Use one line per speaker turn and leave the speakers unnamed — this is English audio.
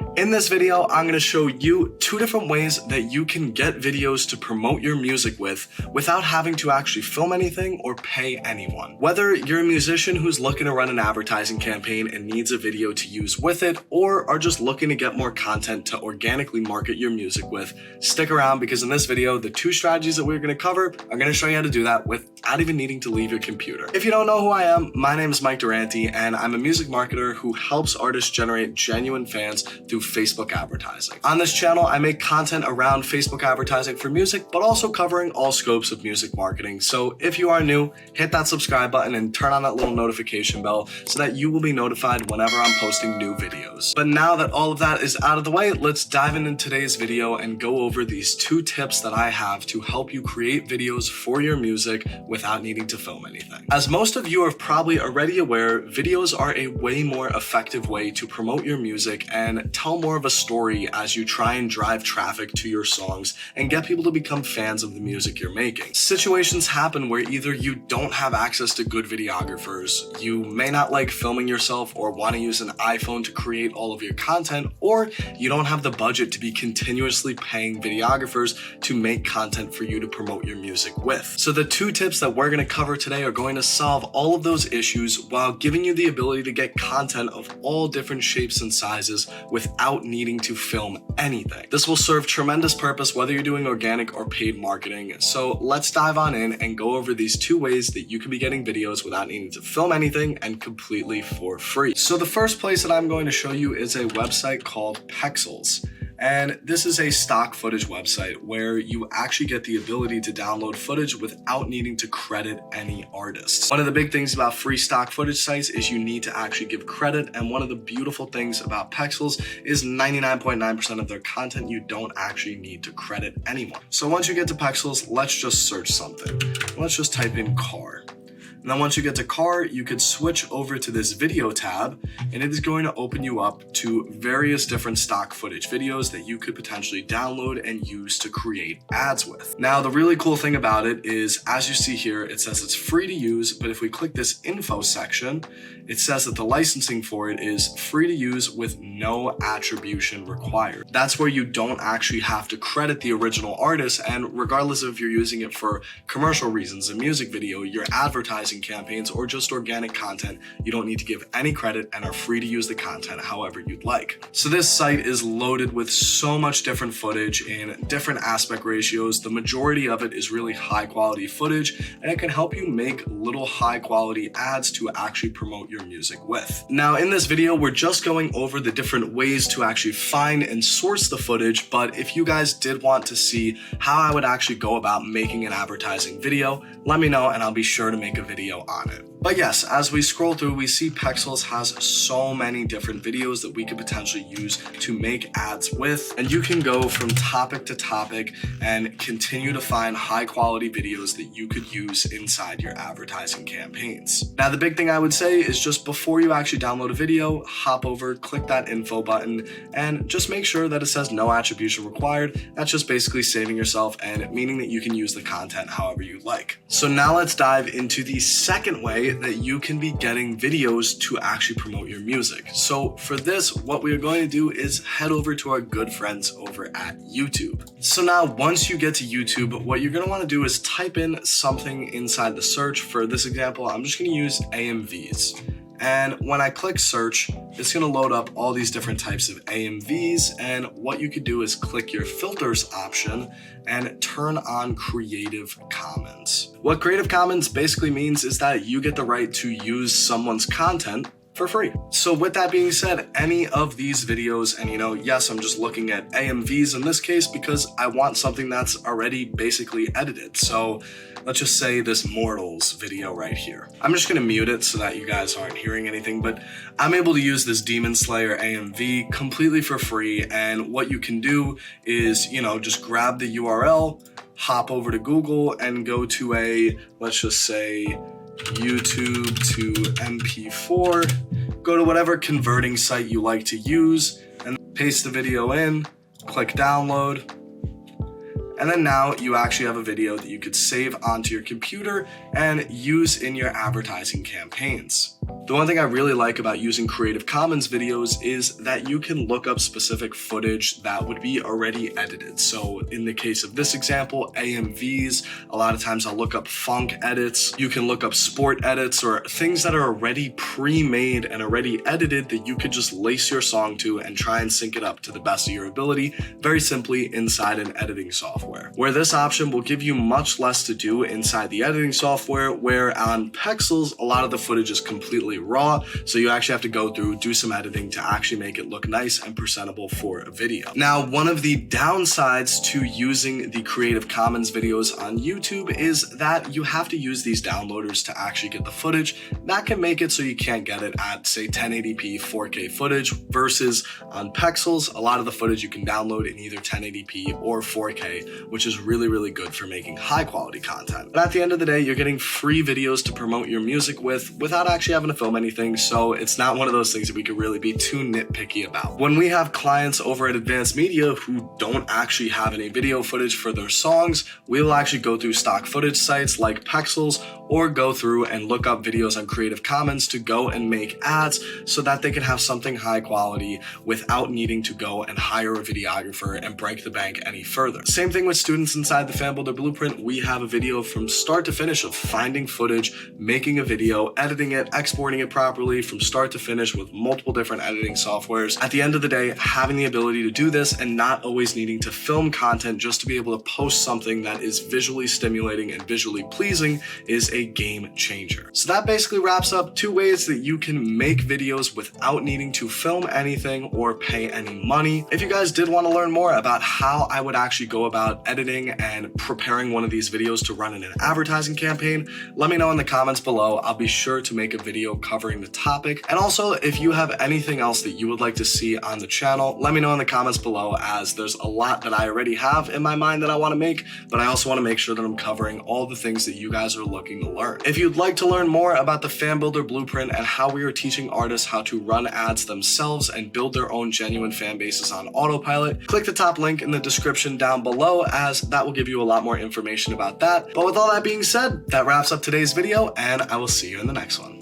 In this video, I'm going to show you two different ways that you can get videos to promote your music with without having to actually film anything or pay anyone. Whether you're a musician who's looking to run an advertising campaign and needs a video to use with it, or are just looking to get more content to organically market your music with, stick around because in this video, the two strategies that we're going to cover are going to show you how to do that without even needing to leave your computer. If you don't know who I am, my name is Mike Durante, and I'm a music marketer who helps artists generate genuine fans through Facebook advertising. On this channel, I make content around Facebook advertising for music, but also covering all scopes of music marketing. So if you are new, hit that subscribe button and turn on that little notification bell so that you will be notified whenever I'm posting new videos. But now that all of that is out of the way, let's dive into today's video and go over these two tips that I have to help you create videos for your music without needing to film anything. As most of you are probably already aware, videos are a way more effective way to promote your music and tell more of a story as you try and drive traffic to your songs and get people to become fans of the music you're making. Situations happen where either you don't have access to good videographers, you may not like filming yourself or want to use an iPhone to create all of your content, or you don't have the budget to be continuously paying videographers to make content for you to promote your music with. So the two tips that we're going to cover today are going to solve all of those issues while giving you the ability to get content of all different shapes and sizes without needing to film anything. This will serve tremendous purpose whether you're doing organic or paid marketing. So let's dive on in and go over these two ways that you can be getting videos without needing to film anything and completely for free. So the first place that I'm going to show you is a website called Pexels. And this is a stock footage website where you actually get the ability to download footage without needing to credit any artists. One of the big things about free stock footage sites is you need to actually give credit, and one of the beautiful things about Pexels is 99.9% of their content you don't actually need to credit anyone. So once you get to Pexels, let's just search something. Let's just type in car. And then once you get to car, you could switch over to this video tab, and it is going to open you up to various different stock footage videos that you could potentially download and use to create ads with. Now, the really cool thing about it is, as you see here, it says it's free to use, but if we click this info section, it says that the licensing for it is free to use with no attribution required. That's where you don't actually have to credit the original artist, and regardless of if you're using it for commercial reasons, a music video, your advertising campaigns, or just organic content, you don't need to give any credit and are free to use the content however you'd like. So this site is loaded with so much different footage in different aspect ratios. The majority of it is really high quality footage, and it can help you make little high quality ads to actually promote your music with. Now in this video, we're just going over the different ways to actually find and source the footage, but if you guys did want to see how I would actually go about making an advertising video, let me know and I'll be sure to make a video on it. But yes, as we scroll through, we see Pexels has so many different videos that we could potentially use to make ads with, and you can go from topic to topic and continue to find high quality videos that you could use inside your advertising campaigns. Now, the big thing I would say is just before you actually download a video, hop over, click that info button, and just make sure that it says no attribution required. That's just basically saving yourself and meaning that you can use the content however you like. So now let's dive into the second way that you can be getting videos to actually promote your music. So for this, what we are going to do is head over to our good friends over at YouTube. So now once you get to YouTube, what you're going to want to do is type in something inside the search. For this example, I'm just going to use AMVs. And when I click search, it's going to load up all these different types of AMVs. And what you could do is click your filters option and turn on Creative Commons. What Creative Commons basically means is that you get the right to use someone's content for free. So with that being said, any of these videos, and yes, I'm just looking at AMVs in this case because I want something that's already basically edited. So let's just say this Mortals video right here. I'm just gonna mute it so that you guys aren't hearing anything, but I'm able to use this Demon Slayer AMV completely for free. And what you can do is, just grab the URL, hop over to Google and go to let's just say YouTube to MP4, go to whatever converting site you like to use and paste the video in, click download, and then now you actually have a video that you could save onto your computer and use in your advertising campaigns. The one thing I really like about using Creative Commons videos is that you can look up specific footage that would be already edited. So in the case of this example, AMVs, a lot of times I'll look up funk edits. You can look up sport edits or things that are already pre-made and already edited that you could just lace your song to and try and sync it up to the best of your ability, very simply inside an editing software. Where this option will give you much less to do inside the editing software, where on Pexels, a lot of the footage is completely raw, so you actually have to go through, do some editing to actually make it look nice and presentable for a video. Now, one of the downsides to using the Creative Commons videos on YouTube is that you have to use these downloaders to actually get the footage. That can make it so you can't get it at, say, 1080p 4K footage, versus on Pexels, a lot of the footage you can download in either 1080p or 4K, which is really, really good for making high quality content. But at the end of the day, you're getting free videos to promote your music with without actually having to film anything, so it's not one of those things that we could really be too nitpicky about. When we have clients over at Advanced Media who don't actually have any video footage for their songs, we'll actually go through stock footage sites like Pexels or go through and look up videos on Creative Commons to go and make ads so that they can have something high quality without needing to go and hire a videographer and break the bank any further. Same thing with students inside the Fan Builder Blueprint. We have a video from start to finish of finding footage, making a video, editing it, exporting it properly from start to finish with multiple different editing softwares. At the end of the day, having the ability to do this and not always needing to film content just to be able to post something that is visually stimulating and visually pleasing is a game changer. So that basically wraps up 2 ways that you can make videos without needing to film anything or pay any money. If you guys did want to learn more about how I would actually go about editing and preparing one of these videos to run in an advertising campaign, let me know in the comments below. I'll be sure to make a video covering the topic. And also, if you have anything else that you would like to see on the channel, let me know in the comments below, as there's a lot that I already have in my mind that I want to make, but I also want to make sure that I'm covering all the things that you guys are looking to learn. If you'd like to learn more about the Fan Builder Blueprint and how we are teaching artists how to run ads themselves and build their own genuine fan bases on autopilot, click the top link in the description down below, as that will give you a lot more information about that. But with all that being said, that wraps up today's video, and I will see you in the next one.